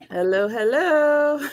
Hello, hello.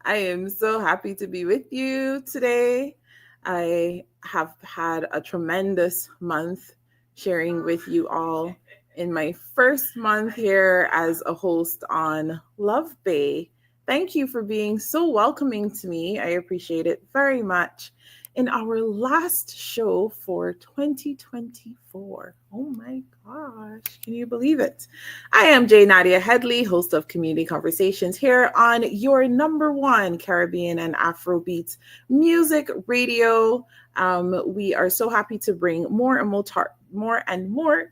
I am so happy to be with you today. I have had a tremendous month sharing with you all in my first month here as a host on Love Bay. Thank you for being so welcoming to me. I appreciate it very much. In our last show for 2024. Oh my gosh, can you believe it? I am Jay Nadia Headley, host of Community Conversations here on your number one Caribbean and Afrobeat music radio. We are so happy to bring more and more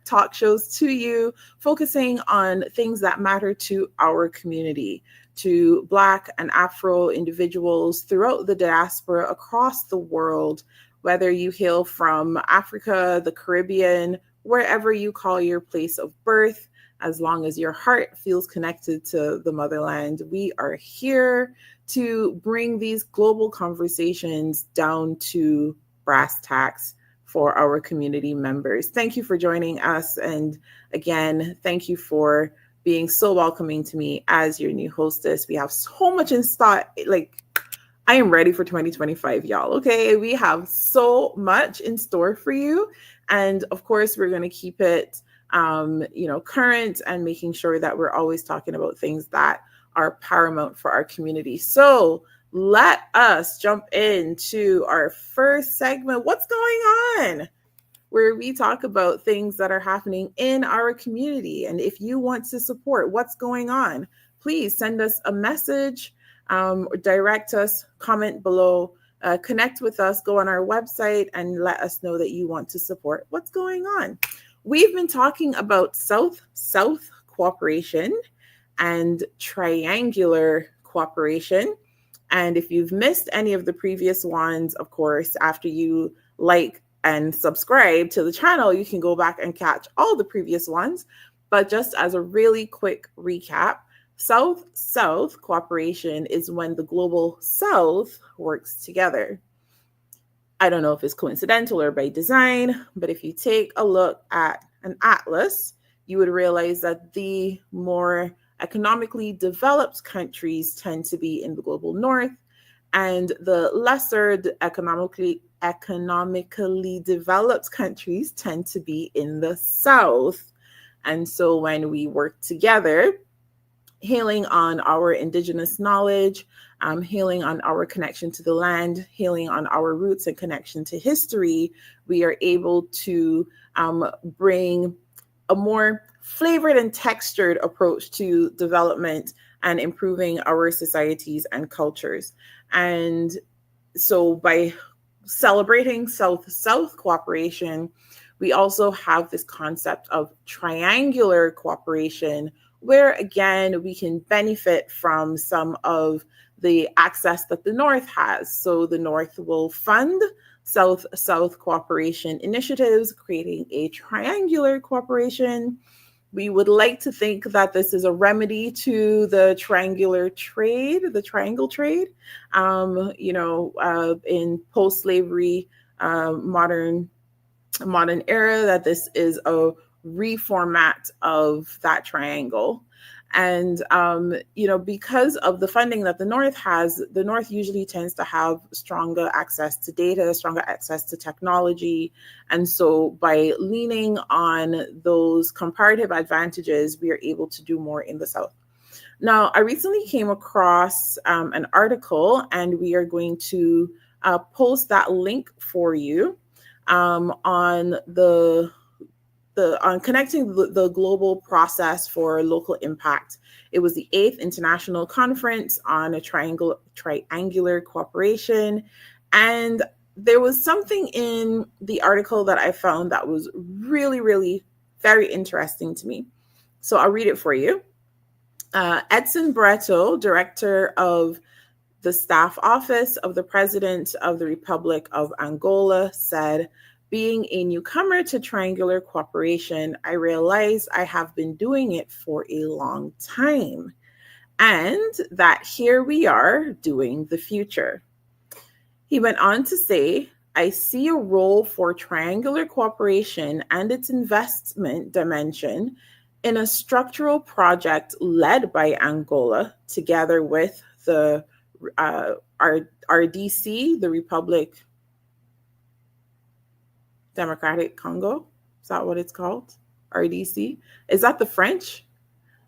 talk shows to you, focusing on things that matter to our community, to Black and Afro individuals throughout the diaspora across the world, whether you hail from Africa, the Caribbean, wherever you call your place of birth. As long as your heart feels connected to the motherland, we are here to bring these global conversations down to brass tacks for our community members. Thank you for joining us. And again, thank you for being so welcoming to me as your new hostess. We have so much in stock. I am ready for 2025, y'all. Okay. We have so much in store for you. And of course, we're going to keep it current and making sure that we're always talking about things that are paramount for our community. So let us jump into our first segment. What's going on? Where we talk about things that are happening in our community. And if you want to support what's going on, please send us a message, direct us, comment below, connect with us, go on our website, and let us know that you want to support what's going on. We've been talking about South-South cooperation and triangular cooperation. And if you've missed any of the previous ones, of course, after you like and subscribe to the channel, you can go back and catch all the previous ones. But just as a really quick recap, South-South cooperation is when the global South works together. I don't know if it's coincidental or by design, but if you take a look at an atlas, you would realize that the more economically developed countries tend to be in the global north, and the lesser economically developed countries tend to be in the south. And so when we work together, hailing on our indigenous knowledge, hailing on our connection to the land, hailing on our roots and connection to history, we are able to bring a more flavored and textured approach to development and improving our societies and cultures. And so by celebrating South-South cooperation, we also have this concept of triangular cooperation, where again, we can benefit from some of the access that the North has. So the North will fund South-South cooperation initiatives, creating a triangular cooperation. We would like to think that this is a remedy to the triangular trade, the triangle trade, in post-slavery modern era, that this is a reformat of that triangle. And, because of the funding that the North has, the North usually tends to have stronger access to data, stronger access to technology. And so by leaning on those comparative advantages, we are able to do more in the South. Now, I recently came across an article, and we are going to post that link for you on on connecting the global process for local impact. It was the 8th International Conference on a Triangular Cooperation. And there was something in the article that I found that was really, really very interesting to me. So I'll read it for you. Edson Barreto, director of the staff office of the President of the Republic of Angola, said, "Being a newcomer to triangular cooperation, I realize I have been doing it for a long time, and that here we are doing the future." He went on to say, "I see a role for triangular cooperation and its investment dimension in a structural project led by Angola together with the RDC, the Republic Democratic Congo. Is that what it's called? RDC? Is that the French?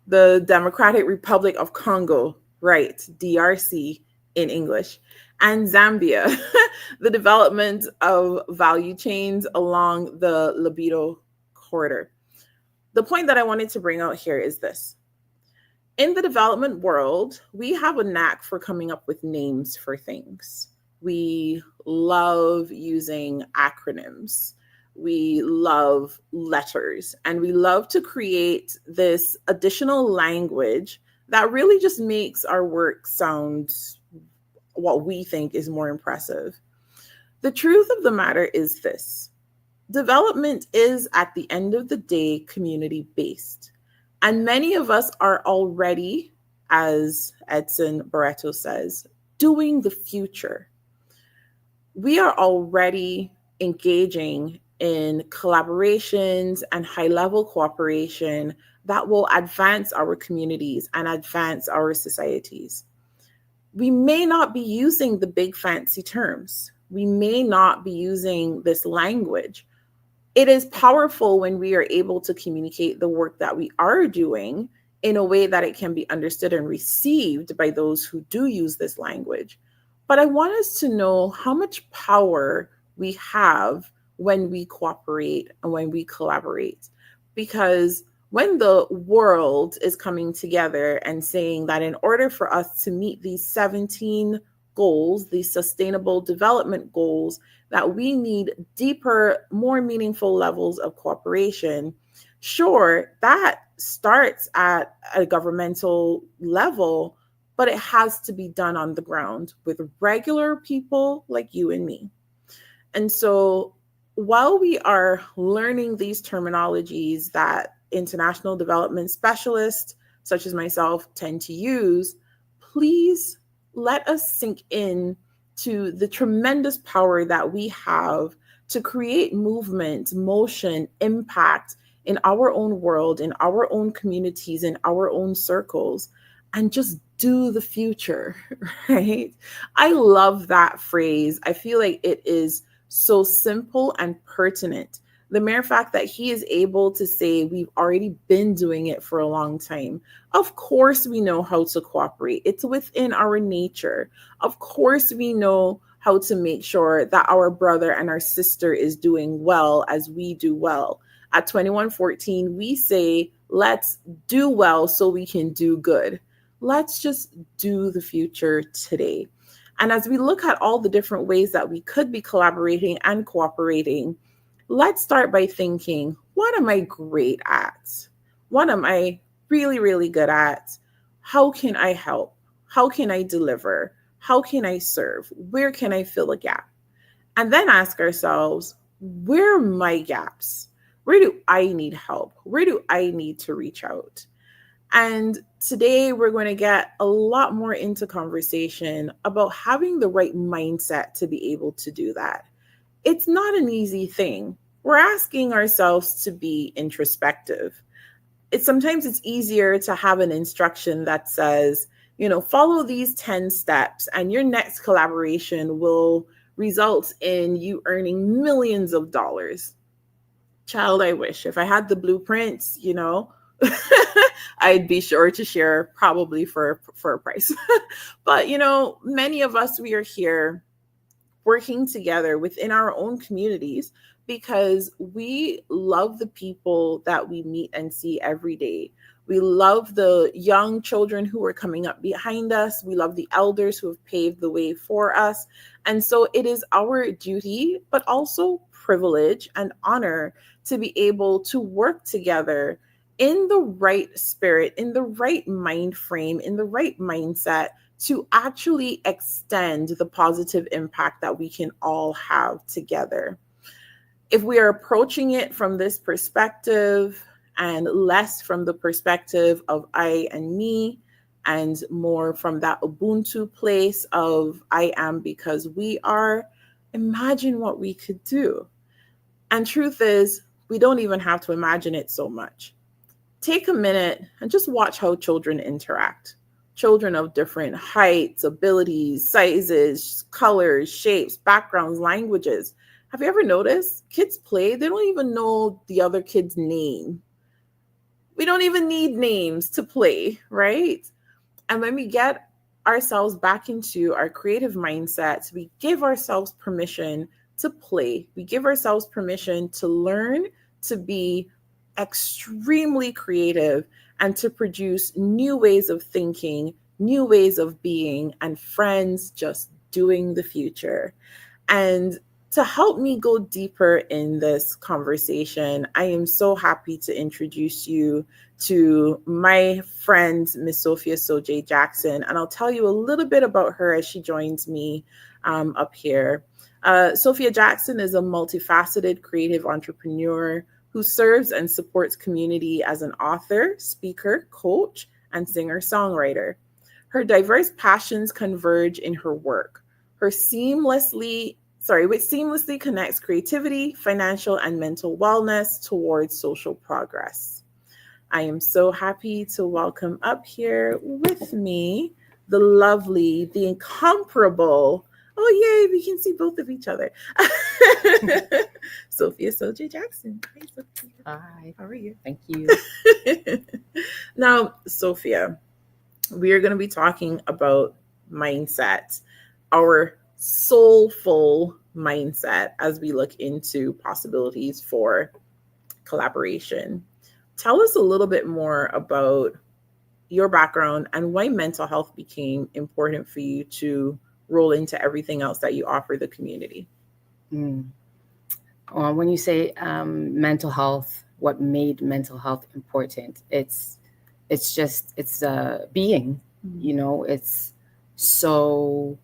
The Democratic Republic of Congo, right? DRC in English. And Zambia, the development of value chains along the Libido corridor. The point that I wanted to bring out here is this. In the development world, we have a knack for coming up with names for things. We love using acronyms. We love letters, and we love to create this additional language that really just makes our work sound what we think is more impressive. The truth of the matter is this. Development is, at the end of the day, community-based. And many of us are already, as Edson Barreto says, doing the future. We are already engaging in collaborations and high-level cooperation that will advance our communities and advance our societies. We may not be using the big fancy terms. We may not be using this language. It is powerful when we are able to communicate the work that we are doing in a way that it can be understood and received by those who do use this language. But I want us to know how much power we have when we cooperate and when we collaborate. Because when the world is coming together and saying that in order for us to meet these 17 goals, these sustainable development goals, that we need deeper, more meaningful levels of cooperation. Sure, that starts at a governmental level, but it has to be done on the ground with regular people like you and me. And so while we are learning these terminologies that international development specialists, such as myself, tend to use, please let us sink in to the tremendous power that we have to create movement, motion, impact in our own world, in our own communities, in our own circles, and just do the future, right? I love that phrase. I feel like it is so simple and pertinent. The mere fact that he is able to say we've already been doing it for a long time. Of course, we know how to cooperate. It's within our nature. Of course, we know how to make sure that our brother and our sister is doing well as we do well. At 2114, we say, let's do well so we can do good. Let's just do the future today. And as we look at all the different ways that we could be collaborating and cooperating, let's start by thinking, what am I great at? What am I really, really good at? How can I help? How can I deliver? How can I serve? Where can I fill a gap? And then ask ourselves, where are my gaps? Where do I need help? Where do I need to reach out? And today we're going to get a lot more into conversation about having the right mindset to be able to do that. It's not an easy thing. We're asking ourselves to be introspective. Sometimes it's easier to have an instruction that says, follow these 10 steps and your next collaboration will result in you earning millions of dollars. Child, I wish. If I had the blueprints, I'd be sure to share probably for a price. But, many of us, we are here working together within our own communities because we love the people that we meet and see every day. We love the young children who are coming up behind us. We love the elders who have paved the way for us. And so it is our duty, but also privilege and honor to be able to work together in the right spirit, in the right mind frame, in the right mindset to actually extend the positive impact that we can all have together. If we are approaching it from this perspective and less from the perspective of I and me, and more from that Ubuntu place of I am because we are, imagine what we could do. And truth is, we don't even have to imagine it so much. take a minute and just watch how children interact. Children of different heights, abilities, sizes, colors, shapes, backgrounds, languages. Have you ever noticed kids play? They don't even know the other kid's name. We don't even need names to play, right? And when we get ourselves back into our creative mindset, we give ourselves permission to play. We give ourselves permission to learn, to be extremely creative, and to produce new ways of thinking, new ways of being, and friends just doing the future. And to help me go deeper in this conversation, I am so happy to introduce you to my friend, Miss Sophia SoJay Jackson. And I'll tell you a little bit about her as she joins me up here. Sophia Jackson is a multifaceted creative entrepreneur who serves and supports community as an author, speaker, coach, and singer-songwriter. Her diverse passions converge in her work. Which seamlessly connects creativity, financial, and mental wellness towards social progress. I am so happy to welcome up here with me the lovely, the incomparable, oh yay, we can see both of each other, Sophia SoJay Jackson. Hi, Sophia. Hi. How are you? Thank you. Now, Sophia, we are going to be talking about mindset, our soulful mindset, as we look into possibilities for collaboration. Tell us a little bit more about your background and why mental health became important for you to roll into everything else that you offer the community. Well, when you say mental health, what made mental health important? It's being, it's so,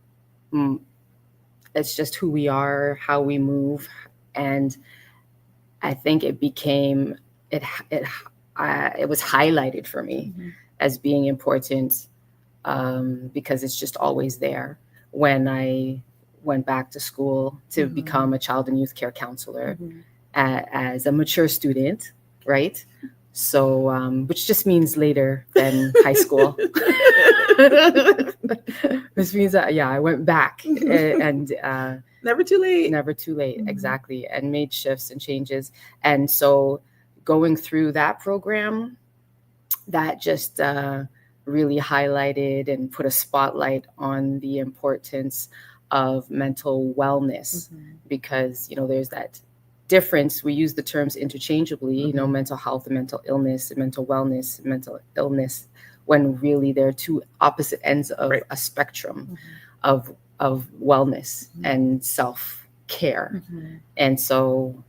it's just who we are, how we move. And I think it became, it was highlighted for me as being important because it's just always there. When I went back to school to become a child and youth care counselor as a mature student, right? So, which just means later than high school. Which means that, I went back and never too late. Never too late, exactly. And made shifts and changes. And so going through that program, that just really highlighted and put a spotlight on the importance of mental wellness because, there's that difference. We use the terms interchangeably, mental health and mental illness, and mental wellness, and mental illness, when really they're two opposite ends of a spectrum of wellness and self-care. And so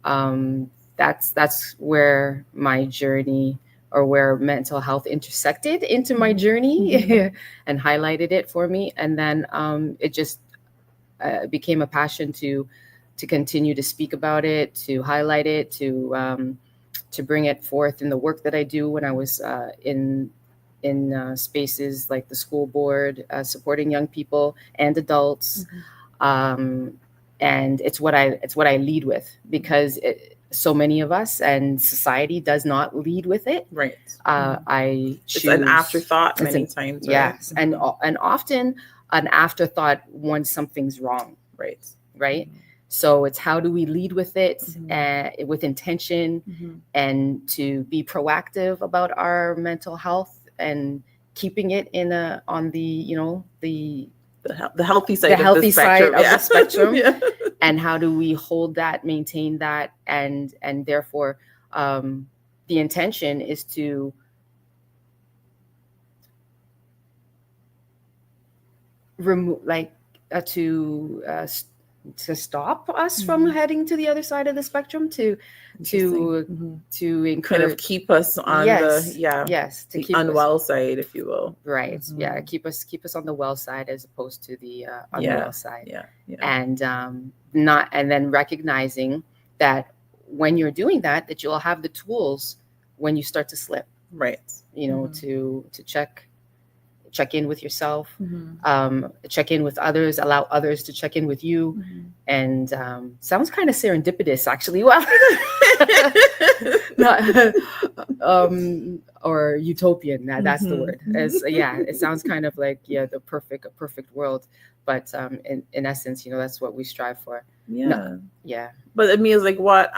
that's where my journey, or where mental health intersected into my journey and highlighted it for me. And then it just became a passion to continue to speak about it, to highlight it, to bring it forth in the work that I do when I was in spaces like the school board, supporting young people and adults. And it's what I lead with, because so many of us and society does not lead with it. Right. I choose. It's an afterthought many times. Right? Yes. And often an afterthought when something's wrong. Right. So it's how do we lead with it with intention and to be proactive about our mental health and keeping it on the healthy side of the spectrum. And how do we hold that, maintain that, and therefore the intention is to remove, to stop us from heading to the other side of the spectrum, to encourage, kind of keep us on the unwell side, if you will. Right. Keep us on the well side as opposed to the unwell side. And and then recognizing that when you're doing that you'll have the tools when you start to slip. Right. To check in with yourself, Mm-hmm. check in with others, allow others to check in with you. Mm-hmm. And sounds kind of serendipitous, actually. Well, not, or utopian. That's the word. It sounds kind of like a perfect world. But in essence, that's what we strive for. Yeah. No, yeah. But it means like what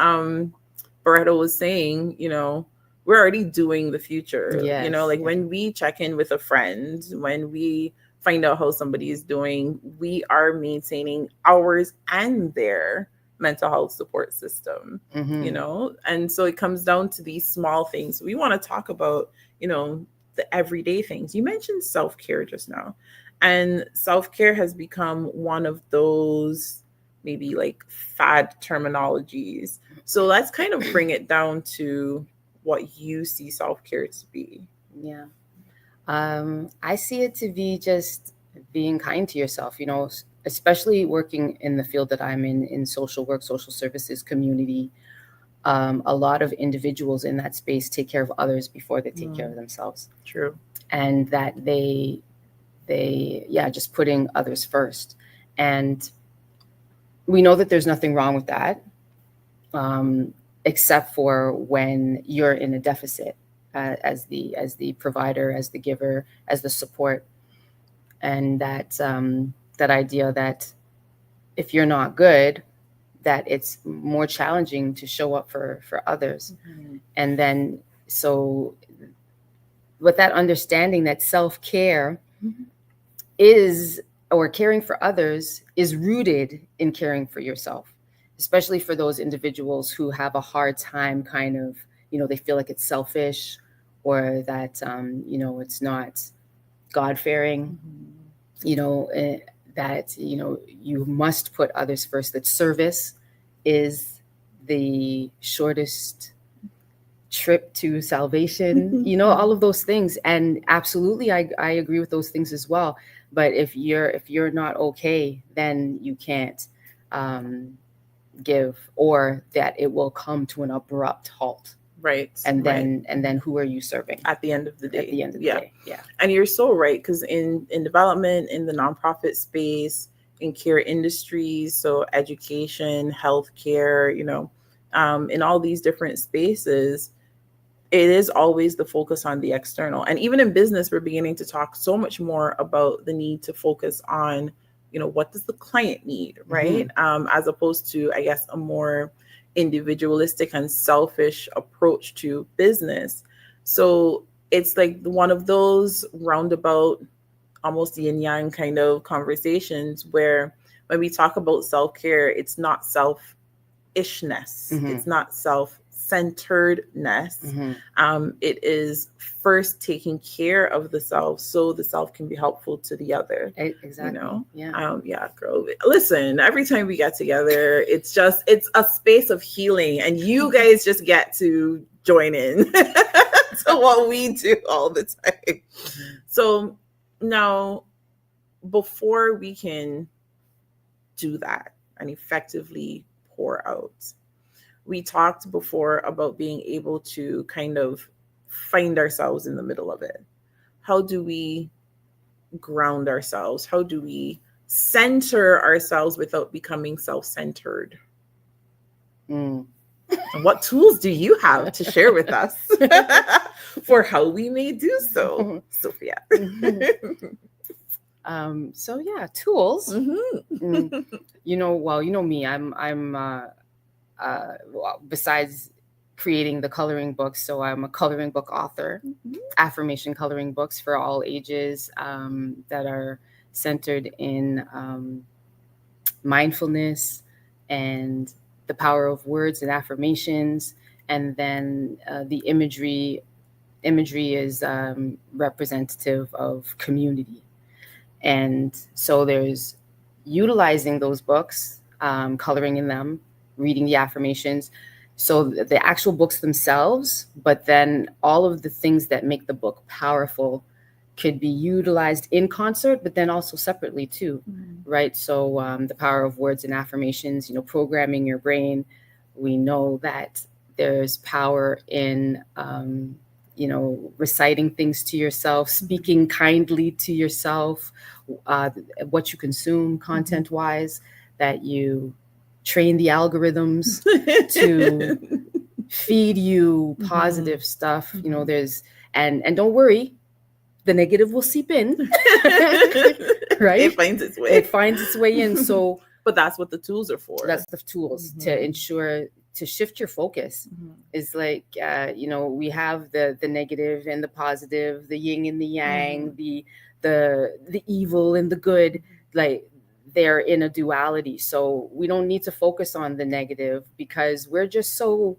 Barreto was saying, we're already doing the future. Yes, like when we check in with a friend, when we find out how somebody is doing, we are maintaining ours and their mental health support system. And so it comes down to these small things. We want to talk about, the everyday things. You mentioned self-care just now, and self-care has become one of those maybe like fad terminologies. So let's kind of bring it down to what you see self-care to be. Yeah. I see it to be just being kind to yourself, especially working in the field that I'm in social work, social services, community. A lot of individuals in that space take care of others before they take care of themselves. True. And that they just putting others first. And we know that there's nothing wrong with that, except for when you're in a deficit as the provider, as the giver, as the support. And that idea that if you're not good, that it's more challenging to show up for others. Mm-hmm. And then so with that understanding that self-care is, or caring for others, is rooted in caring for yourself, especially for those individuals who have a hard time kind of, they feel like it's selfish, or that, it's not God-fearing, that, you must put others first, that service is the shortest trip to salvation, all of those things. And absolutely, I agree with those things as well. But if you're not okay, then you can't give, or that it will come to an abrupt halt. Right. And then who are you serving at the end of the day? At the end of the day. Yeah. And you're so right, because in development, in the nonprofit space, in care industries, so education, healthcare, in all these different spaces, it is always the focus on the external. And even in business, we're beginning to talk so much more about the need to focus on, what does the client need, right? Mm-hmm. As opposed to, I guess, a more individualistic and selfish approach to business. So it's like one of those roundabout, almost yin yang kind of conversations where when we talk about self-care, it's not selfishness. Mm-hmm. It's not self-centeredness. Mm-hmm. It is first taking care of the self so the self can be helpful to the other. Exactly. Yeah, girl. Listen, every time we get together, it's a space of healing, and you guys just get to join in to what we do all the time. Mm-hmm. So now, before we can do that and effectively pour out, we talked before about being able to kind of find ourselves in the middle of it. How do we ground ourselves? How do we center ourselves without becoming self-centered? And what tools do you have to share with us for how we may do so, Sophia? Tools. Mm-hmm. Me, I'm besides creating the coloring books, so I'm a coloring book author, affirmation coloring books for all ages, that are centered in mindfulness and the power of words and affirmations. And then the imagery is representative of community. And so there's utilizing those books, coloring in them, reading the affirmations, so the actual books themselves, but then all of the things that make the book powerful could be utilized in concert, but then also separately too, right? So the power of words and affirmations, programming your brain. We know that there's power in reciting things to yourself, speaking kindly to yourself, what you consume content wise, that you train the algorithms to feed you positive stuff. There's, and don't worry, the negative will seep in. Right? It finds its way. It finds its way in. So, but that's what the tools are for. That's the tools to ensure, to shift your focus. Is like, we have the negative and the positive, the yin and the yang, the evil and the good. Like, they're in a duality. So we don't need to focus on the negative, because we're so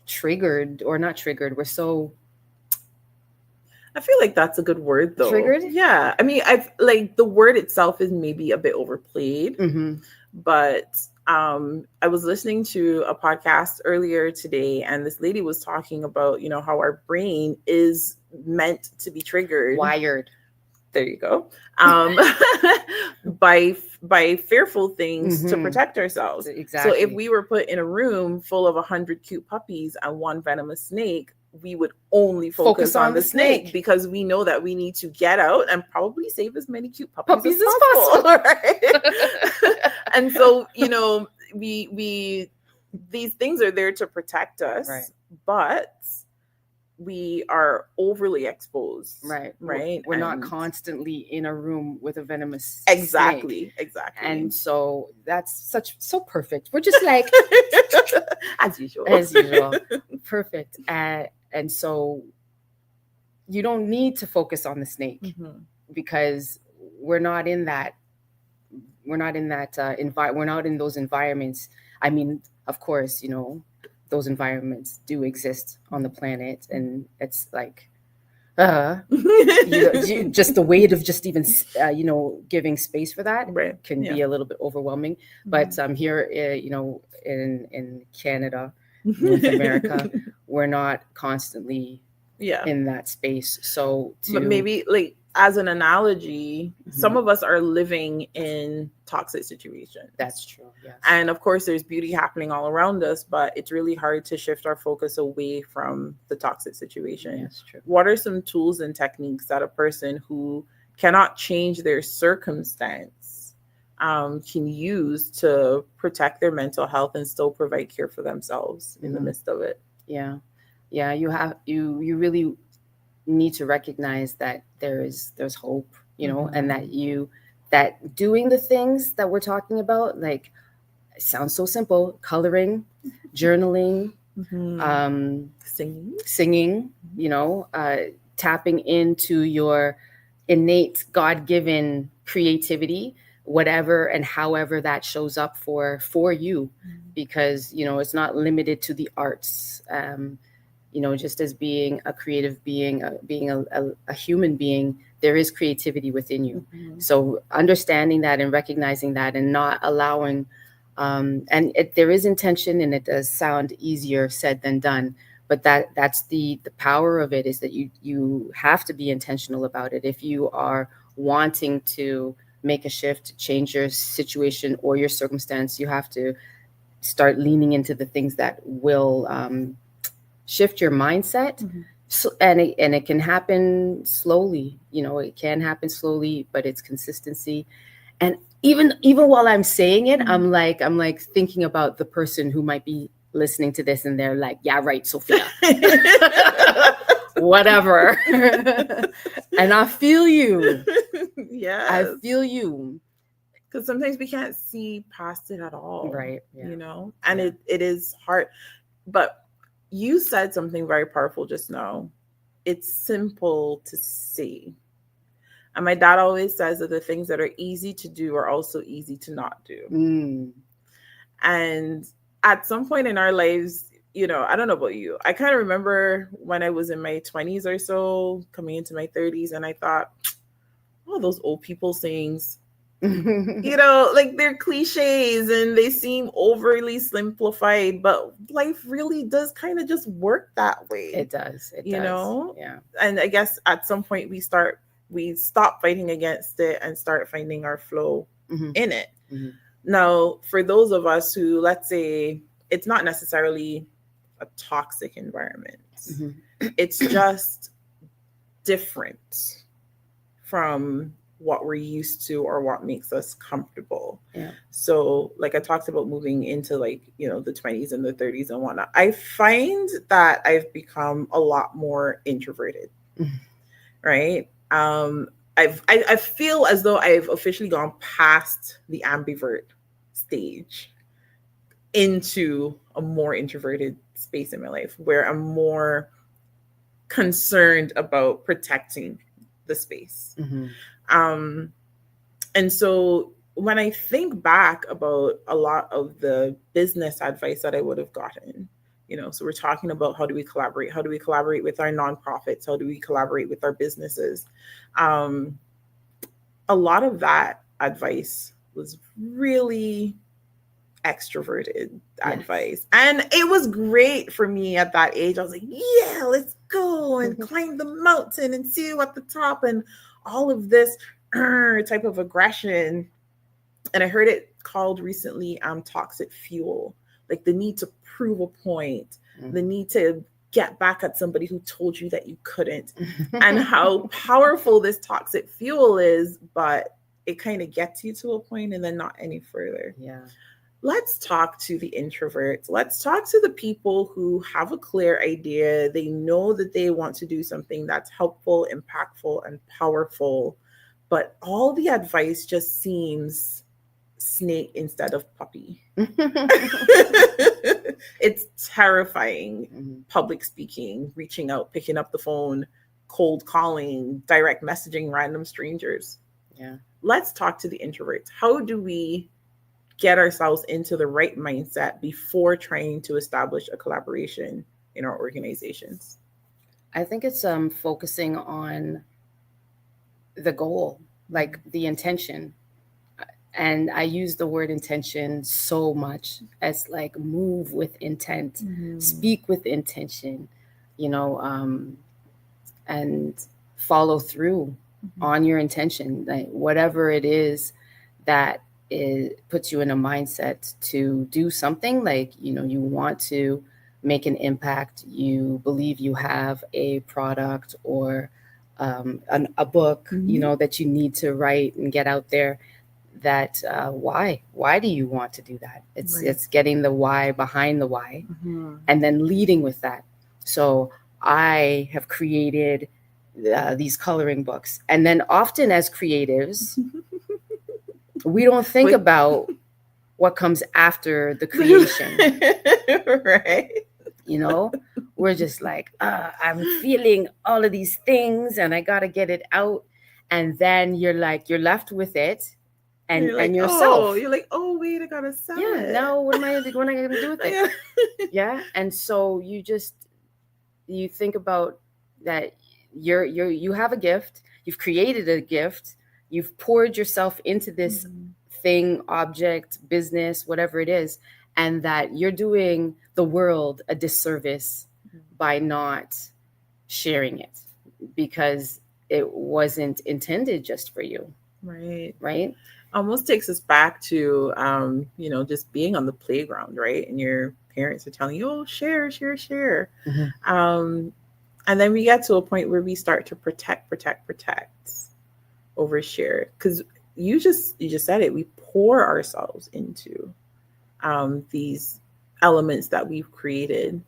triggered, or not triggered. We're so, I feel like that's a good word, though. Triggered? Yeah. I mean, I've like, the word itself is maybe a bit overplayed, but I was listening to a podcast earlier today, and this lady was talking about, how our brain is meant to be triggered. Wired. There you go. By fearful things to protect ourselves. Exactly. So if we were put in a room full of 100 cute puppies and one venomous snake, we would only focus on the snake, because we know that we need to get out and probably save as many cute puppies as possible. Right? And so, we these things are there to protect us, right, but we are overly exposed. Right. We're not constantly in a room with a venomous snake. Exactly. And so that's so perfect. We're just like as usual. Perfect. And so you don't need to focus on the snake, because we're not in that we're not in those environments. I mean, of course, those environments do exist on the planet, and it's like just the weight of just even giving space for that can be a little bit overwhelming. But here in Canada, North America, we're not constantly in that space. So but maybe, like, as an analogy, some of us are living in toxic situations. That's true. Yes. And of course, there's beauty happening all around us, but it's really hard to shift our focus away from the toxic situation. That's true. What are some tools and techniques that a person who cannot change their circumstance can use to protect their mental health and still provide care for themselves in the midst of it? Yeah. You really need to recognize that there's hope, and that doing the things that we're talking about, like, it sounds so simple: coloring, journaling, singing, tapping into your innate God-given creativity, whatever and however that shows up for you, because it's not limited to the arts. Just as being a creative being, being a human being, there is creativity within you. So understanding that and recognizing that, and not allowing, there is intention, and it does sound easier said than done, but that's the power of it, is that you have to be intentional about it. If you are wanting to make a shift, change your situation or your circumstance, you have to start leaning into the things that will shift your mindset. So, and it can happen slowly. It can happen slowly, but it's consistency. And even while I'm saying it, I'm like thinking about the person who might be listening to this, and they're like, yeah, right, Sophia. Whatever. And I feel you. Yeah. I feel you. Because sometimes we can't see past it at all. Right. Yeah. And it is hard. But you said something very powerful just now. It's simple to see. And my dad always says that the things that are easy to do are also easy to not do. And at some point in our lives, I don't know about you, I kind of remember when I was in my 20s or so, coming into my 30s, and I thought, oh, those old people sayings, like, they're cliches and they seem overly simplified, but life really does kind of just work that way. It does. Yeah. And I guess at some point we stop fighting against it and start finding our flow in it. Now, for those of us who, let's say, it's not necessarily a toxic environment. Mm-hmm. It's just different from what we're used to or what makes us comfortable. Yeah. So, like I talked about moving into like, the 20s and the 30s and whatnot, I find that I've become a lot more introverted, right? I feel as though I've officially gone past the ambivert stage into a more introverted space in my life where I'm more concerned about protecting the space. Mm-hmm. And so when I think back about a lot of the business advice that I would have gotten, so we're talking about how do we collaborate? How do we collaborate with our nonprofits? How do we collaborate with our businesses? A lot of that advice was really extroverted advice. And it was great for me at that age. I was like, yeah, let's go and climb the mountain and see you at the top and all of this type of aggression. And I heard it called recently toxic fuel, like the need to prove a point, the need to get back at somebody who told you that you couldn't, and how powerful this toxic fuel is, but it kind of gets you to a point and then not any further. Yeah. Let's talk to the introverts. Let's talk to the people who have a clear idea. They know that they want to do something that's helpful, impactful, and powerful, but all the advice just seems snake instead of puppy. It's terrifying. Public speaking, reaching out, picking up the phone, cold calling, direct messaging random strangers. Yeah. Let's talk to the introverts. How do we get ourselves into the right mindset before trying to establish a collaboration in our organizations? I think it's focusing on the goal, like the intention. And I use the word intention so much as like move with intent, speak with intention, and follow through on your intention, like whatever it is that it puts you in a mindset to do something. Like, you want to make an impact, you believe you have a product or a book, that you need to write and get out there. That why do you want to do that? It's getting the why behind the why, and then leading with that. So I have created these coloring books, and then often as creatives we don't think about what comes after the creation. Right. We're just like, I'm feeling all of these things and I gotta get it out, and then you're left with it. And yourself. You're like, oh wait, I gotta sell it. Now what am I gonna do with it? Yeah. And so you think about that you have a gift, you've created a gift, you've poured yourself into this thing, object, business, whatever it is, and that you're doing the world a disservice by not sharing it because it wasn't intended just for you. Right. Almost takes us back to just being on the playground, right? And your parents are telling you, oh, share. And then we get to a point where we start to protect over share, because you just said it, we pour ourselves into these elements that we've created,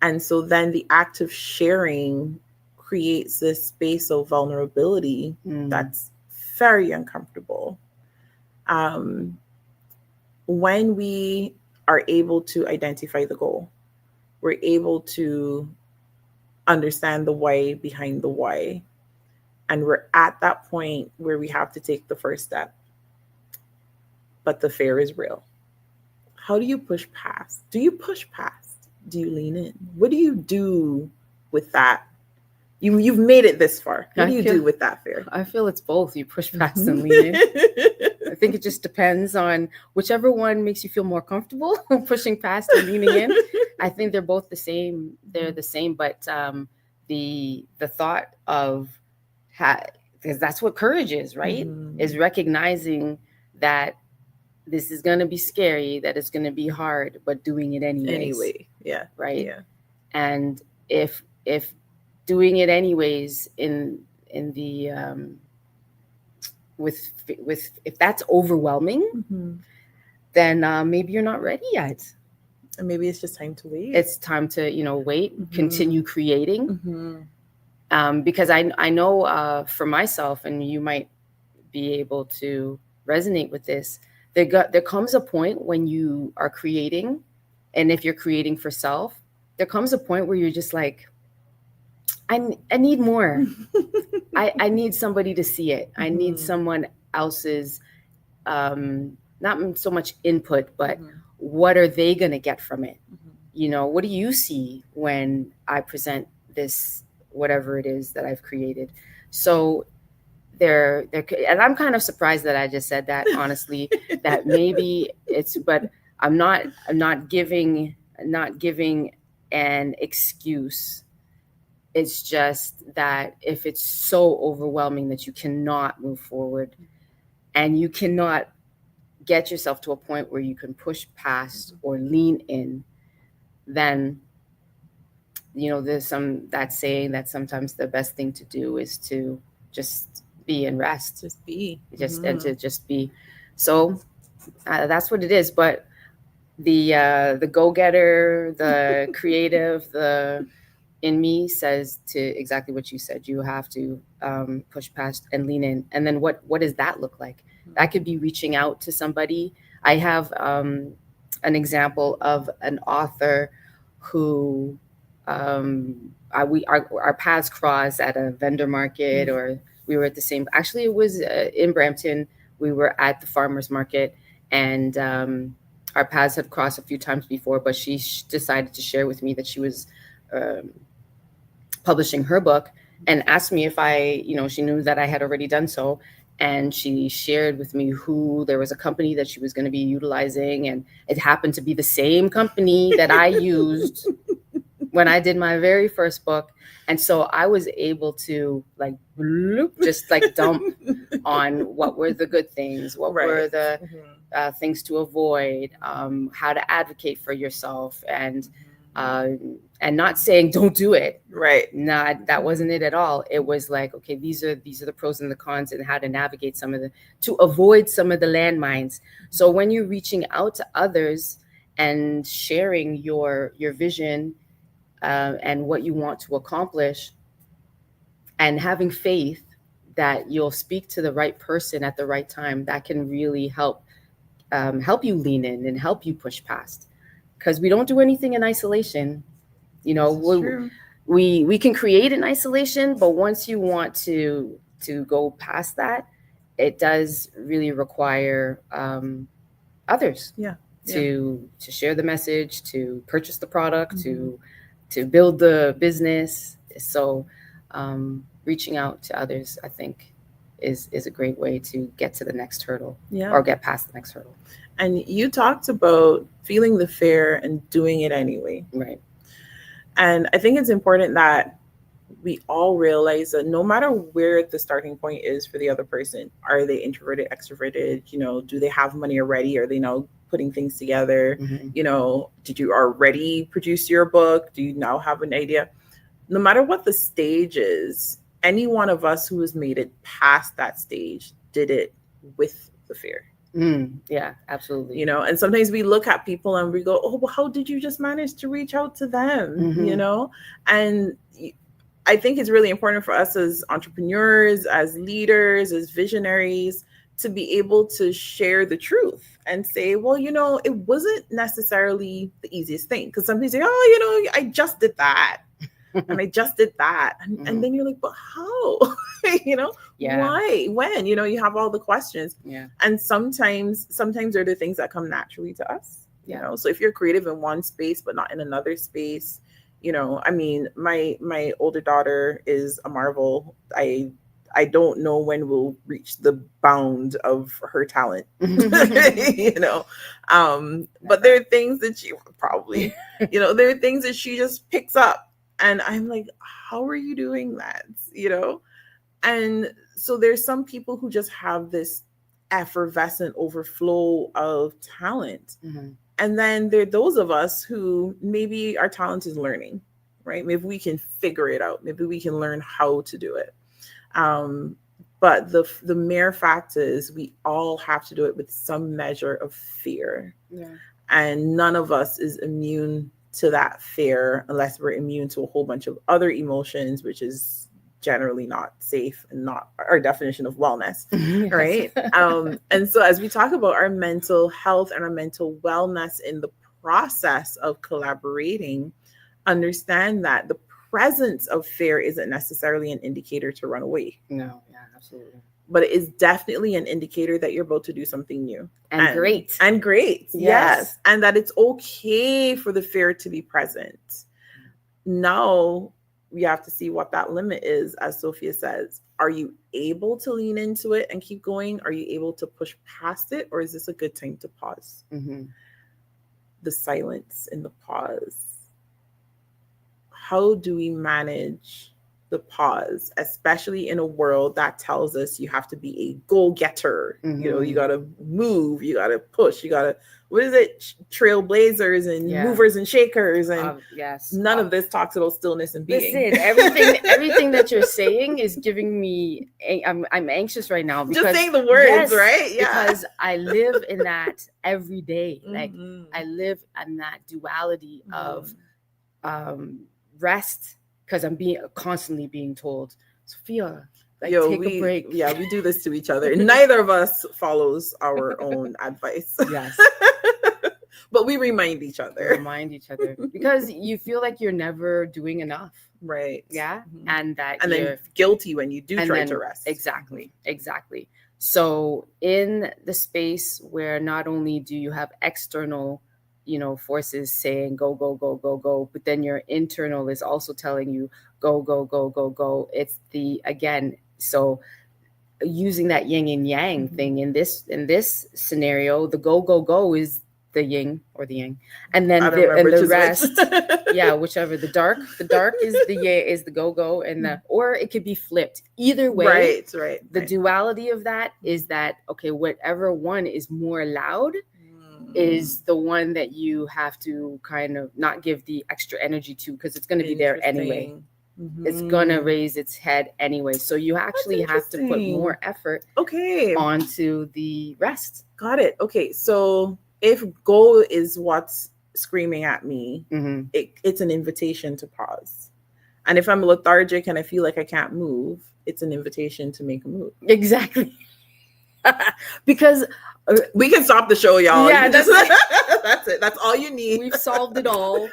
and so then the act of sharing creates this space of vulnerability that's very uncomfortable. When we are able to identify the goal, we're able to understand the why behind the why. And we're at that point where we have to take the first step. But the fear is real. How do you push past? Do you push past? Do you lean in? What do you do with that? You've made it this far. What do you do with that fear? I feel it's both. You push past and lean in. I think it just depends on whichever one makes you feel more comfortable, pushing past and leaning in. I think they're both the same. They're the same, but the thought of because that's what courage is, right? Is recognizing that this is going to be scary, that it's going to be hard, but doing it anyways. Anyway, yeah. Right. Yeah. And if doing it anyways in the with if that's overwhelming, Mm-hmm. then maybe you're not ready yet. And maybe it's just time to wait. It's time to, wait, Mm-hmm. continue creating. Mm-hmm. Because I know for myself, and you might be able to resonate with this, there comes a point when you are creating, and if you're creating for self, there comes a point where you're just like, I need more. I need somebody to see it. I need someone else's, not so much input, but what are they going to get from it? What do you see when I present this, whatever it is that I've created? So there, and I'm kind of surprised that I just said that, honestly, that maybe but I'm not giving an excuse. It's just that if it's so overwhelming that you cannot move forward and you cannot get yourself to a point where you can push past or lean in, then, there's that saying that sometimes the best thing to do is to just be and rest. Just be. And to just be. So that's what it is. But the go-getter, the creative, the in me says to exactly what you said. You have to push past and lean in. And then what does that look like? That could be reaching out to somebody. I have an example of an author who our paths crossed at a vendor market, or we were at the same. Actually, it was in Brampton. We were at the farmers market, and our paths had crossed a few times before. But she decided to share with me that she was publishing her book, and asked me if she knew that I had already done so. And she shared with me there was a company that she was going to be utilizing, and it happened to be the same company that I used when I did my very first book. And so I was able to just dump on what were the good things, what were the things to avoid, how to advocate for yourself, and not saying don't do it. Right. That wasn't it at all. It was like, okay, these are the pros and the cons, and how to navigate to avoid some of the landmines. So when you're reaching out to others and sharing your vision and what you want to accomplish, and having faith that you'll speak to the right person at the right time, that can really help you lean in and help you push past. Because we don't do anything in isolation. We can create in isolation, but once you want to go past that, it does really require others. To share the message, to purchase the product, to build the business. So reaching out to others, I think, is a great way to get to the next hurdle, or get past the next hurdle. And you talked about feeling the fear and doing it anyway. Right. And I think it's important that we all realize that no matter where the starting point is for the other person, are they introverted, extroverted? Do they have money already? Are they now putting things together? Did you already produce your book? Do you now have an idea? No matter what the stage is, any one of us who has made it past that stage did it with the fear. Yeah, absolutely. And sometimes we look at people and we go, oh, well, how did you just manage to reach out to them? And I think it's really important for us as entrepreneurs, as leaders, as visionaries, to be able to share the truth and say, well, it wasn't necessarily the easiest thing. Because some people say, oh, I just did that. And I just did that. And then you're like, but how? Why? When? You have all the questions. Yeah. And sometimes they're the things that come naturally to us. So if you're creative in one space, but not in another space, my older daughter is a marvel. I don't know when we'll reach the bound of her talent, but there are things that she probably, there are things that she just picks up. And I'm like, how are you doing that? And so there's some people who just have this effervescent overflow of talent. Mm-hmm. And then there are those of us who maybe our talent is learning, right? Maybe we can figure it out. Maybe we can learn how to do it. But the mere fact is we all have to do it with some measure of fear. Yeah. And none of us is immune to that fear unless we're immune to a whole bunch of other emotions, which is generally not safe and not our definition of wellness. Yes. Right. And so as we talk about our mental health and our mental wellness in the process of collaborating, understand that the presence of fear isn't necessarily an indicator to run away. No, yeah, absolutely. But it is definitely an indicator that you're about to do something new. And great. And great. Yes. And that it's okay for the fear to be present. Now we have to see what that limit is, as Sophia says. Are you able to lean into it and keep going? Are you able to push past it? Or is this a good time to pause? Mm-hmm. The silence in the pause. How do we manage the pause, especially in a world that tells us you have to be a go-getter? Mm-hmm. You know, you got to move, you got to push, you got to, what is it? Trailblazers and movers and shakers. And yes. None of this talks about stillness and being. Listen, everything that you're saying is giving me, I'm anxious right now. Because, just saying the words, right? Yeah. Because I live in that every day. Like I live in that duality of rest, because I'm constantly being told, Sophia, take a break. Yeah, we do this to each other. Neither of us follows our own advice. Yes. But we remind each other. Because you feel like you're never doing enough. Right. Yeah. And then you're guilty when you do try to rest. Exactly. So in the space where not only do you have external, forces saying go, go, go, go, go, but then your internal is also telling you go, go, go, go, go. It's so using that yin and yang thing in this scenario, the go, go, go is the yin or the yang, and then the rest, whichever. The dark is the yang, is the go, go, and or it could be flipped. Either way, right. The duality of that is that whatever one is more loud is the one that you have to kind of not give the extra energy to, because it's going to be there anyway. It's going to raise its head anyway. So you actually have to put more effort onto the rest. Got it. Okay. So if go is what's screaming at me, it's an invitation to pause. And if I'm lethargic and I feel like I can't move, it's an invitation to make a move. Exactly. Because we can stop the show, y'all. Yeah, that's it. That's all you need. We've solved it all.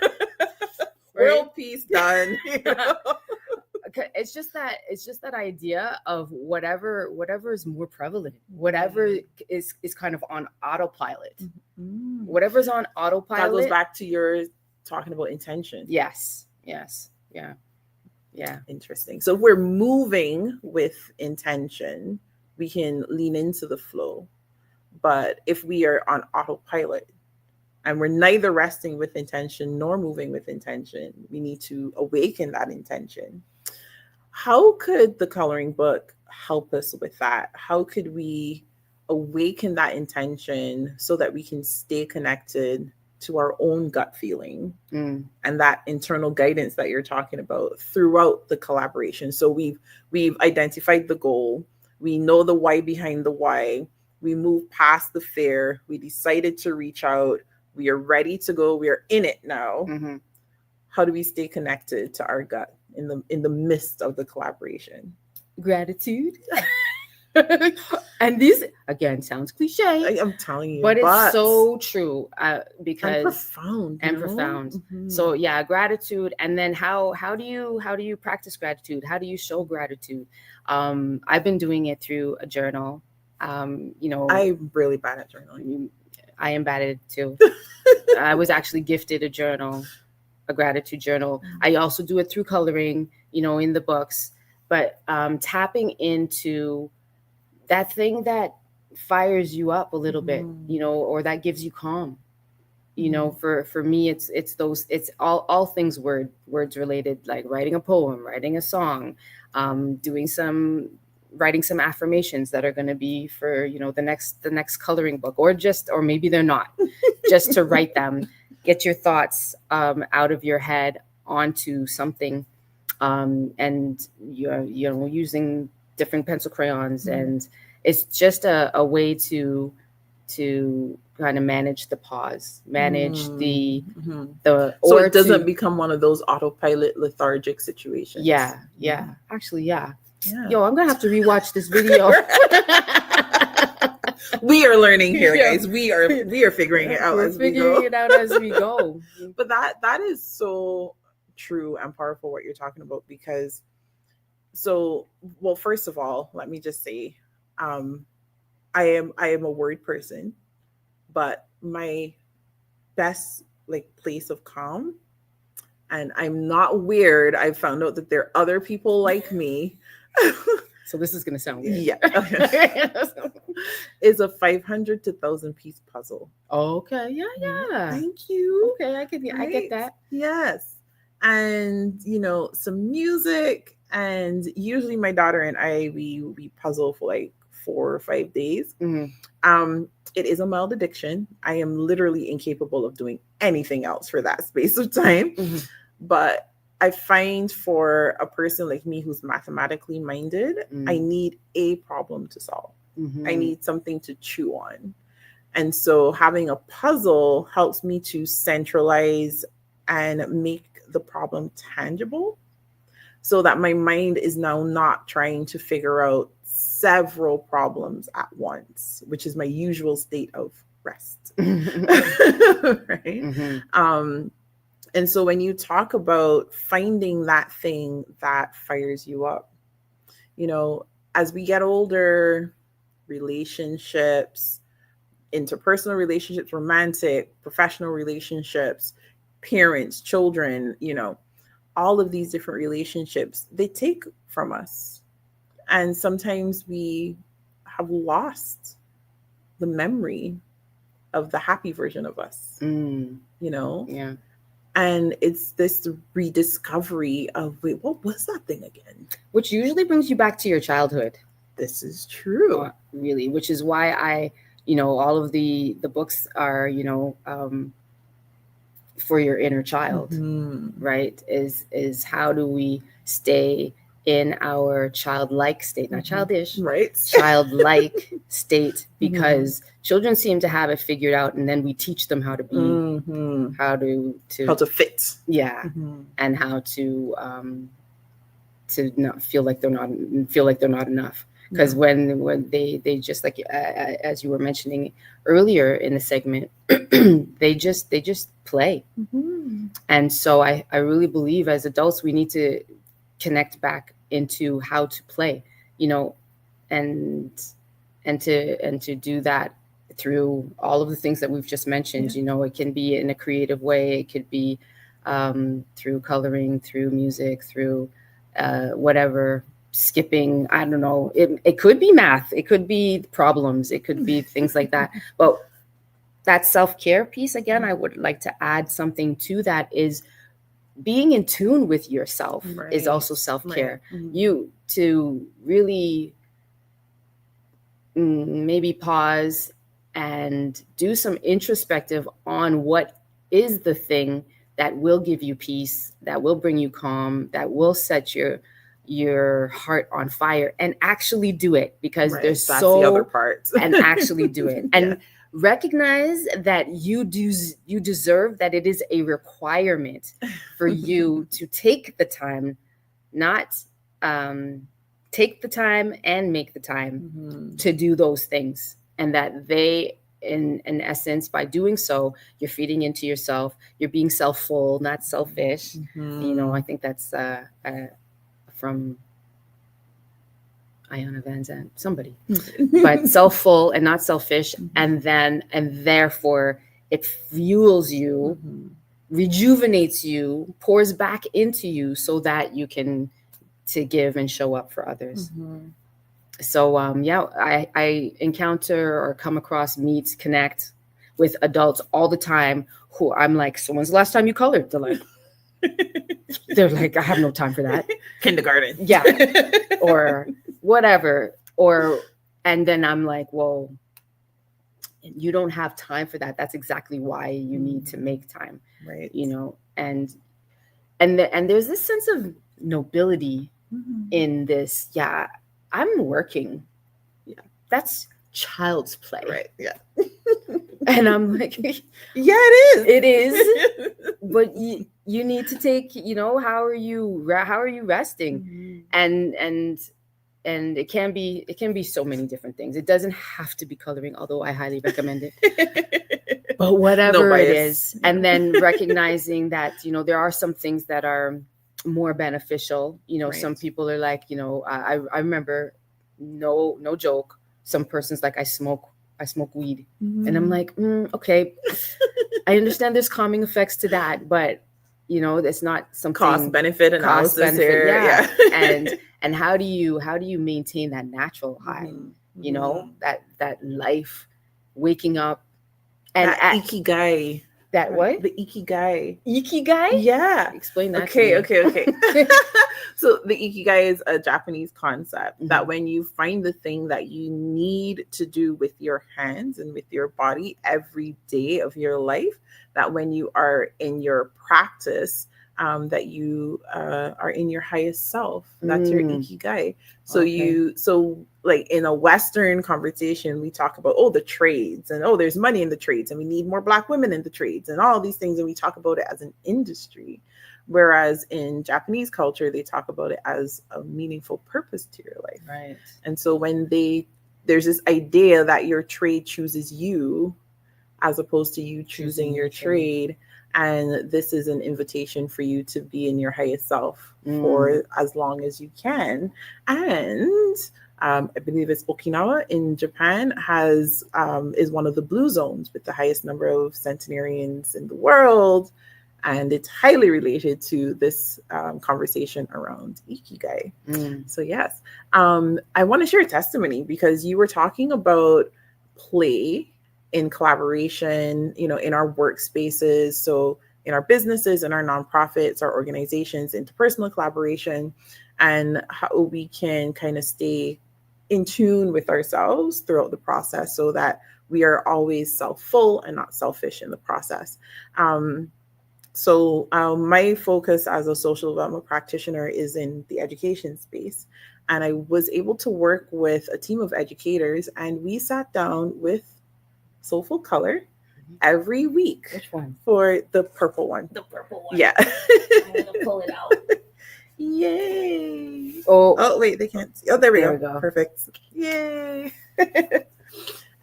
World peace done. It's just that idea of whatever is more prevalent, whatever is kind of on autopilot. Whatever's on autopilot. That goes back to your talking about intention. Yes. Yeah. Interesting. So if we're moving with intention, we can lean into the flow. But if we are on autopilot and we're neither resting with intention nor moving with intention, we need to awaken that intention. How could the coloring book help us with that? How could we awaken that intention so that we can stay connected to our own gut feeling and that internal guidance that you're talking about throughout the collaboration? So we've identified the goal. We know the why behind the why. We move past the fear. We decided to reach out. We are ready to go. We are in it now. How do we stay connected to our gut in the midst of the collaboration? Gratitude. And this again sounds cliche. I'm telling you, but it's so true. Because profound. So yeah, gratitude. And then how do you practice gratitude? How do you show gratitude? I've been doing it through a journal. I'm really bad at journaling. I am bad at it too. I was actually gifted a gratitude journal. I also do it through coloring, in the books, but tapping into that thing that fires you up a little bit, or that gives you calm. For me, it's all things words related, like writing a poem, writing a song, doing some writing some affirmations that are going to be for, the next coloring book, or maybe they're not, just to write them, get your thoughts out of your head onto something, and using different pencil crayons, and it's just a way to kind of manage the pause, manage the so it doesn't become one of those autopilot lethargic situations. Actually, yo, I'm gonna have to rewatch this video. We are learning here, guys. We are figuring it out as we go. But that is so true and powerful what you're talking about, because first of all, let me just say, I am a word person, but my best place of calm, and I'm not weird, I've found out that there are other people like me. So this is going to sound weird. Yeah. Is a 500 to 1,000 piece puzzle. Okay. Yeah. Thank you. Okay. I get that. Yes. And, some music, and usually my daughter and I, we puzzle for 4 or 5 days. It is a mild addiction. I am literally incapable of doing anything else for that space of time. But I find for a person like me who's mathematically minded, I need a problem to solve. I need something to chew on. And so having a puzzle helps me to centralize and make the problem tangible, so that my mind is now not trying to figure out several problems at once, which is my usual state of rest. Right? And so when you talk about finding that thing that fires you up, as we get older, relationships, interpersonal relationships, romantic, professional relationships, parents, children, all of these different relationships, they take from us. And sometimes we have lost the memory of the happy version of us, Yeah. And it's this rediscovery of, wait, what was that thing again? Which usually brings you back to your childhood. This is true. Really, which is why all of the books are, for your inner child, right? Is how do we stay in our childlike state, not childish, right? Childlike state, because children seem to have it figured out, and then we teach them how to be, how to fit, and how to not feel like they're not enough. Because when they just, like as you were mentioning earlier in the segment, they just play, and so I really believe as adults we need to connect back into how to play, and to do that through all of the things that we've just mentioned. It can be in a creative way, it could be through coloring, through music, through whatever, skipping, I don't know, it could be math, it could be problems, it could be things like that. But that self-care piece, again, I would like to add something to that, is being in tune with yourself is also self-care. You to really maybe pause and do some introspective on what is the thing that will give you peace, that will bring you calm, that will set your heart on fire, and actually do it, because that's the other part. And actually do it. And recognize that you deserve, that it is a requirement for you to take the time, not take the time and make the time to do those things. And that they, in essence, by doing so, you're feeding into yourself, you're being self-full, not selfish. I think that's from Iona Van Zandt, somebody, but self-full and not selfish. And therefore it fuels you, rejuvenates you, pours back into you, so that you can to give and show up for others. So I encounter or come across, meet, connect with adults all the time who I'm like, so when's the last time you colored? They're like, I have no time for that. Kindergarten. Yeah. Or whatever. And then I'm like, well, you don't have time for that. That's exactly why you need to make time. Right. And there's this sense of nobility in this. Yeah, I'm working. Yeah. That's child's play. Right. Yeah. And I'm like, yeah, it is. It is. But you need to take, how are you resting? And it can be so many different things. It doesn't have to be coloring, although I highly recommend it. But whatever it is, and then recognizing that, there are some things that are more beneficial. Some people are like, I remember, no joke, some person's like, I smoke weed. And I'm like, okay, I understand there's calming effects to that, but it's not something cost benefit analysis here. Yeah. And how do you maintain that natural high? That life, waking up, and that ikigai. That what? The ikigai. Ikigai? Yeah. Explain that. Okay. So the ikigai is a Japanese concept that when you find the thing that you need to do with your hands and with your body every day of your life, that when you are in your practice, that you are in your highest self. That's your ikigai. So like in a Western conversation, we talk about, the trades, and there's money in the trades, and we need more Black women in the trades, and all these things, and we talk about it as an industry. Whereas in Japanese culture, they talk about it as a meaningful purpose to your life. Right. And so when there's this idea that your trade chooses you as opposed to you choosing your trade. And this is an invitation for you to be in your highest self for as long as you can. And I believe it's Okinawa in Japan is one of the blue zones with the highest number of centenarians in the world. And it's highly related to this conversation around ikigai. So yes, I want to share a testimony because you were talking about play in collaboration, in our workspaces. So in our businesses, in our nonprofits, our organizations, interpersonal collaboration, and how we can kind of stay in tune with ourselves throughout the process so that we are always self-full and not selfish in the process. So my focus as a social development practitioner is in the education space. And I was able to work with a team of educators, and we sat down with Soulful Color every week. Which one? For the purple one. The purple one. Yeah. I'm going to pull it out. Yay. Oh, wait, they can't see. Oh, there we go. Perfect. Yay.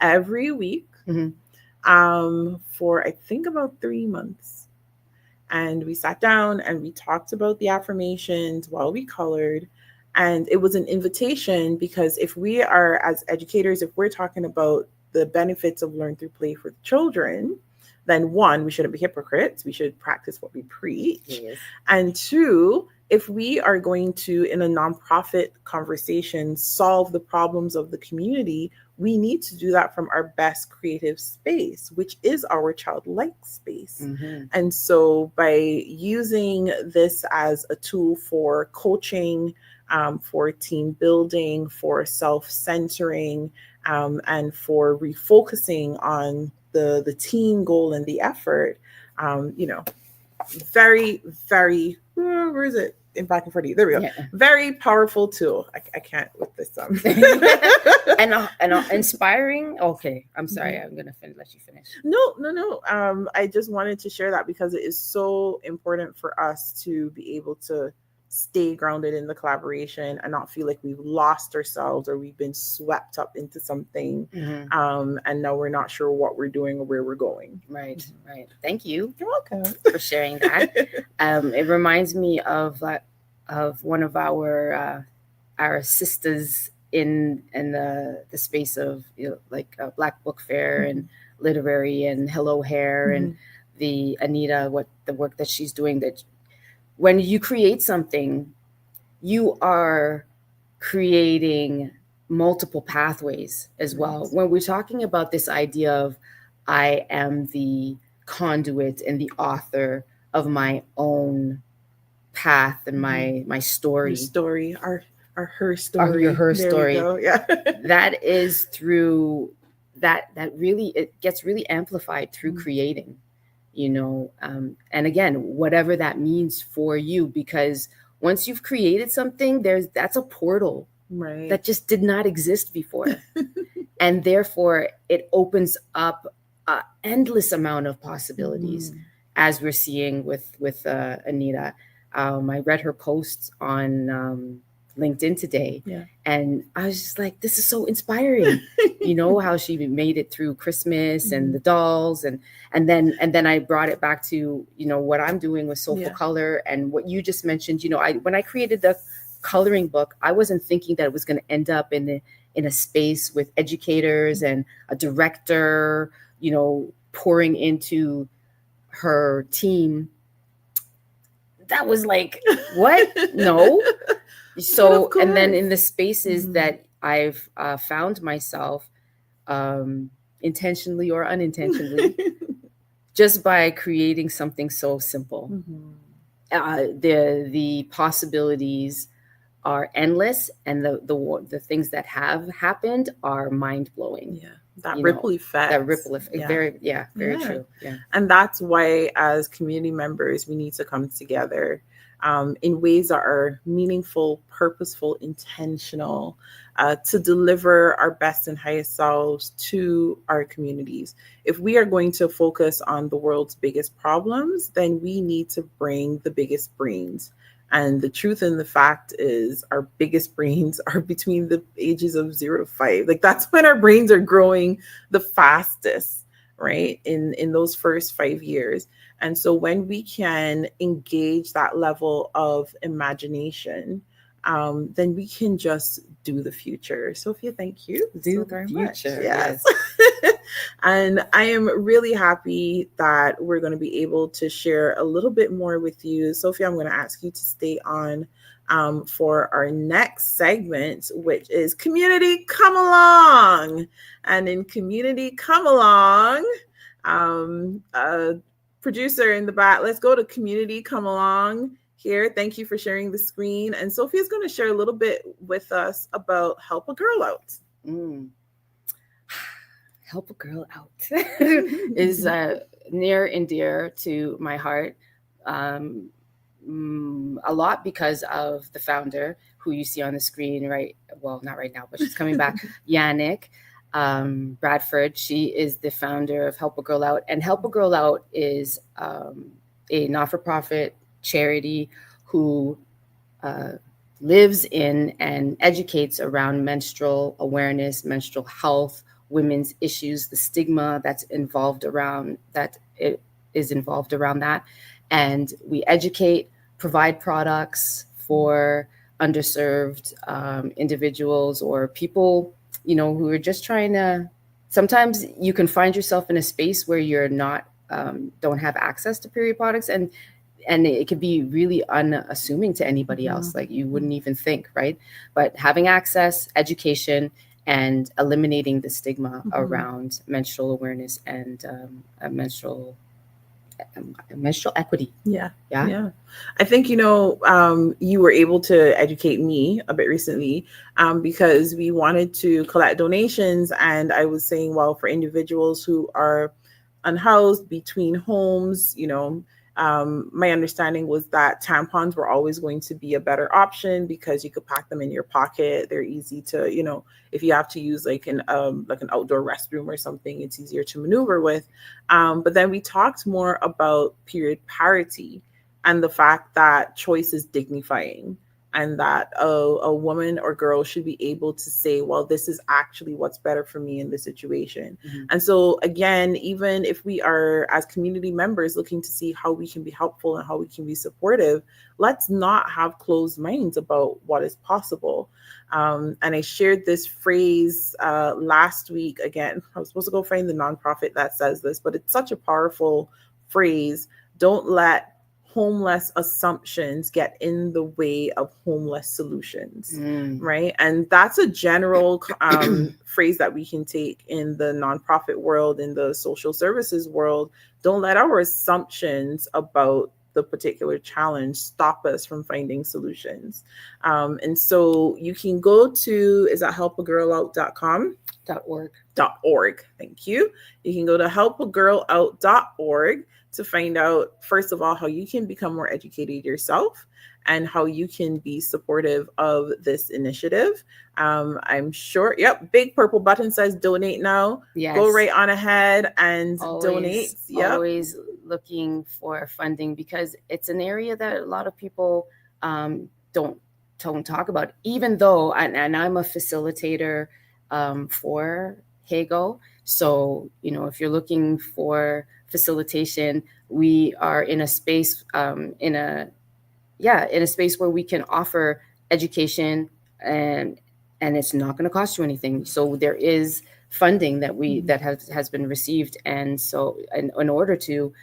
Every week for I think about 3 months. And we sat down and we talked about the affirmations while we colored. And it was an invitation because if we are, as educators, if we're talking about the benefits of learn through play for children, then one, we shouldn't be hypocrites. We should practice what we preach. Yes. And two, if we are going to, in a nonprofit conversation, solve the problems of the community, we need to do that from our best creative space, which is our childlike space. And so by using this as a tool for coaching, for team building, for self-centering, and for refocusing on the team goal and the effort, very, very, where is it? Back in front of you. There we go. Yeah. Very powerful tool. I can't with this. And inspiring. Okay, I'm sorry. I'm gonna let you finish. No. I just wanted to share that because it is so important for us to be able to stay grounded in the collaboration and not feel like we've lost ourselves or we've been swept up into something, and now we're not sure what we're doing or where we're going. Right. Thank you. You're welcome for sharing that. It reminds me of one of our sisters in the space of like Black Book Fair and literary and Hello Hair and the Anita, the work that she's doing, that when you create something, you are creating multiple pathways as well. When we're talking about this idea of I am the conduit and the author of my own path and my story. Your story, our her story. Your her There story. we go. Yeah. That is through that really, it gets really amplified through creating, and again, whatever that means for you, because once you've created something, that's a portal Right. that just did not exist before. And therefore it opens up an endless amount of possibilities, as we're seeing with Anita. I read her posts on LinkedIn today, and I was just like, this is so inspiring. How she made it through Christmas and the dolls, and then I brought it back to what I'm doing with Soulful Color, and what you just mentioned. When I created the coloring book, I wasn't thinking that it was going to end up in a space with educators and a director, pouring into her team. That was like, what? No. So, and then in the spaces that I've found myself, intentionally or unintentionally, just by creating something so simple, the possibilities are endless, and the things that have happened are mind-blowing. That ripple effect. Very true. Yeah. And that's why, as community members, we need to come together in ways that are meaningful, purposeful, intentional, to deliver our best and highest selves to our communities. If we are going to focus on the world's biggest problems, then we need to bring the biggest brains. And the truth and the fact is, our biggest brains are between the ages of 0 to 5. Like, that's when our brains are growing the fastest, right? In those first 5 years. And so when we can engage that level of imagination, then we can just do the future. Sophia, thank you so very much. Yes. And I am really happy that we're going to be able to share a little bit more with you. Sophia, I'm going to ask you to stay on for our next segment, which is Community Come Along. And in Community Come Along, producer in the back, let's go to Community Come Along here. Thank you for sharing the screen. And Sophia's going to share a little bit with us about Help a Girl Out. Help a Girl Out is near and dear to my heart, a lot because of the founder, who you see on the screen, right? Well, not right now, but she's coming back, Yannick Bradford. She is the founder of Help a Girl Out. And Help a Girl Out is a not-for-profit charity who lives in and educates around menstrual awareness, menstrual health, women's issues, the stigma that's involved around that. It is involved around that. And we educate, provide products for underserved individuals or people, who are just trying to. Sometimes you can find yourself in a space where you're not, don't have access to period products, and it could be really unassuming to anybody else. Like, you wouldn't even think, right? But having access, education, and eliminating the stigma around menstrual awareness and menstrual equity. Yeah. I think, you were able to educate me a bit recently because we wanted to collect donations. And I was saying, well, for individuals who are unhoused between homes, my understanding was that tampons were always going to be a better option because you could pack them in your pocket. They're easy to, if you have to use like an outdoor restroom or something, it's easier to maneuver with. But then we talked more about period parity and the fact that choice is dignifying, and that a woman or girl should be able to say, well, this is actually what's better for me in this situation. And so again, even if we are, as community members, looking to see how we can be helpful and how we can be supportive, let's not have closed minds about what is possible. And I shared this phrase last week. Again, I was supposed to go find the nonprofit that says this, but it's such a powerful phrase. Don't let homeless assumptions get in the way of homeless solutions, right? And that's a general phrase that we can take in the nonprofit world, in the social services world. Don't let our assumptions about the particular challenge stop us from finding solutions. And so you can go to, is that helpagirlout.com? .org. .org. Thank you. You can go to helpagirlout.org to find out, first of all, how you can become more educated yourself and how you can be supportive of this initiative. I'm sure, yep, big purple button says donate now. Yes. Go right on ahead and donate. Yep. Always looking for funding, because it's an area that a lot of people don't talk about, even though, and I'm a facilitator for HAGO. So, if you're looking for facilitation, we are in a space, in a space where we can offer education, and it's not going to cost you anything. So there is funding that has been received, and so in order to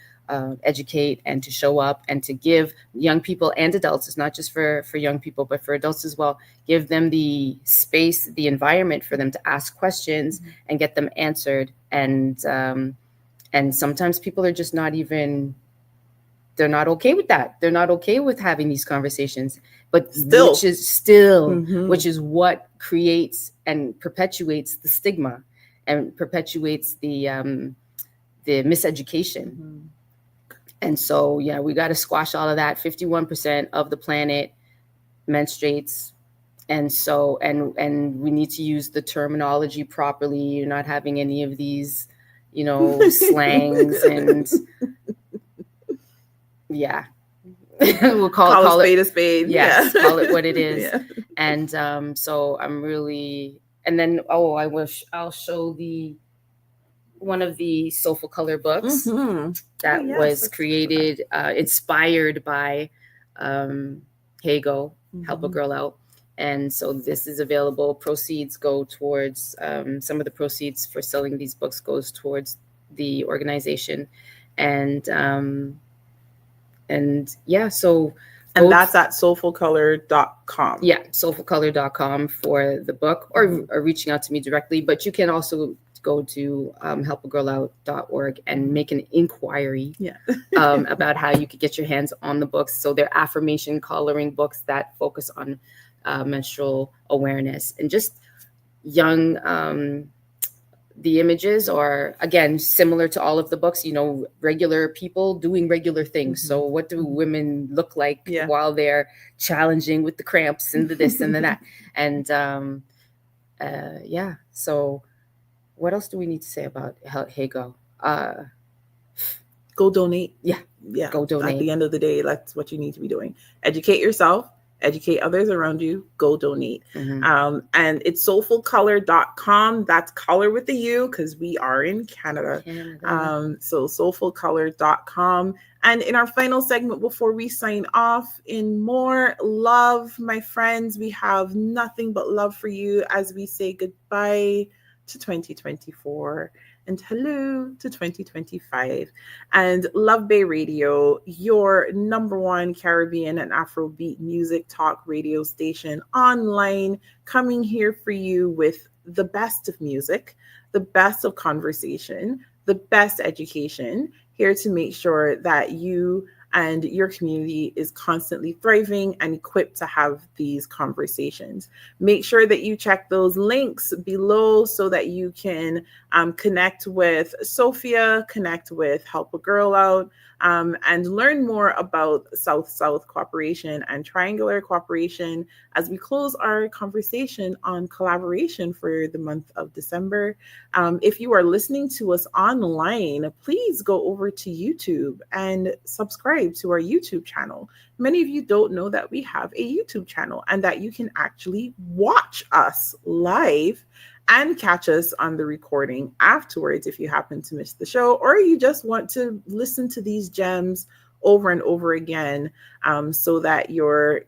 educate and to show up and to give young people and adults, it's not just for young people, but for adults as well, give them the space, the environment for them to ask questions and get them answered. And sometimes people are just not even, they're not okay with that. They're not okay with having these conversations, but which is what creates and perpetuates the stigma and perpetuates the miseducation. And so, we got to squash all of that. 51% of the planet menstruates. And so, and we need to use the terminology properly. You're not having any of these, slangs and we'll call it a spade. Yes, call it what it is. Yeah. And so I'm really, and then I'll show one of the Soulful Color books that was created, inspired by HAGO, Help a Girl Out. And so this is available. Proceeds go towards, some of the proceeds for selling these books goes towards the organization. And so. And that's at soulfulcolor.com. Yeah, soulfulcolor.com for the book, or reaching out to me directly. But you can also go to helpagirlout.org and make an inquiry about how you could get your hands on the books. So they're affirmation coloring books that focus on menstrual awareness, and just young. The images are, again, similar to all of the books, regular people doing regular things. So what do women look like while they're challenging with the cramps and the this and the that? And so what else do we need to say about HAGO? Go donate. Yeah. Go donate. At the end of the day, that's what you need to be doing. Educate yourself. Educate others around you. Go donate. And it's soulfulcolor.com. That's color with the U, because we are in Canada. So soulfulcolor.com. And in our final segment before we sign off, in more love, my friends, we have nothing but love for you as we say goodbye to 2024 and hello to 2025. And Love Bay Radio, your number one Caribbean and Afrobeat music talk radio station online, coming here for you with the best of music, the best of conversation, the best education, here to make sure that you and your community is constantly thriving and equipped to have these conversations. Make sure that you check those links below so that you can connect with Sophia, connect with Help a Girl Out, and learn more about South-South cooperation and triangular cooperation as we close our conversation on collaboration for the month of December. If you are listening to us online, please go over to YouTube and subscribe to our YouTube channel. Many of you don't know that we have a YouTube channel and that you can actually watch us live and catch us on the recording afterwards if you happen to miss the show, or you just want to listen to these gems over and over again, so that your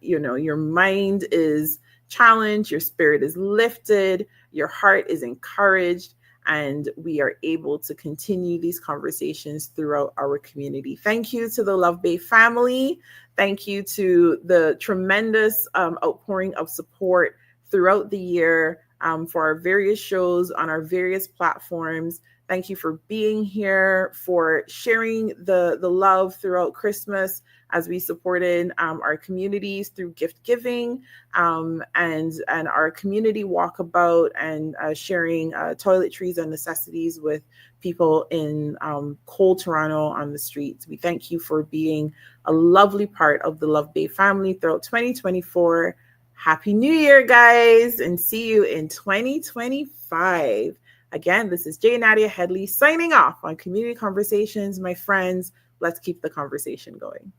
mind is challenged, your spirit is lifted, your heart is encouraged, and we are able to continue these conversations throughout our community. Thank you to the Love Bay family. Thank you to the tremendous outpouring of support throughout the year for our various shows on our various platforms. Thank you for being here, for sharing the love throughout Christmas as we supported our communities through gift giving and our community walkabout and sharing toiletries and necessities with people in cold Toronto on the streets. We thank you for being a lovely part of the Love Bay family throughout 2024. Happy New Year, guys, and see you in 2025. Again, this is Jay Nadia Headley signing off on Community Conversations. My friends, let's keep the conversation going.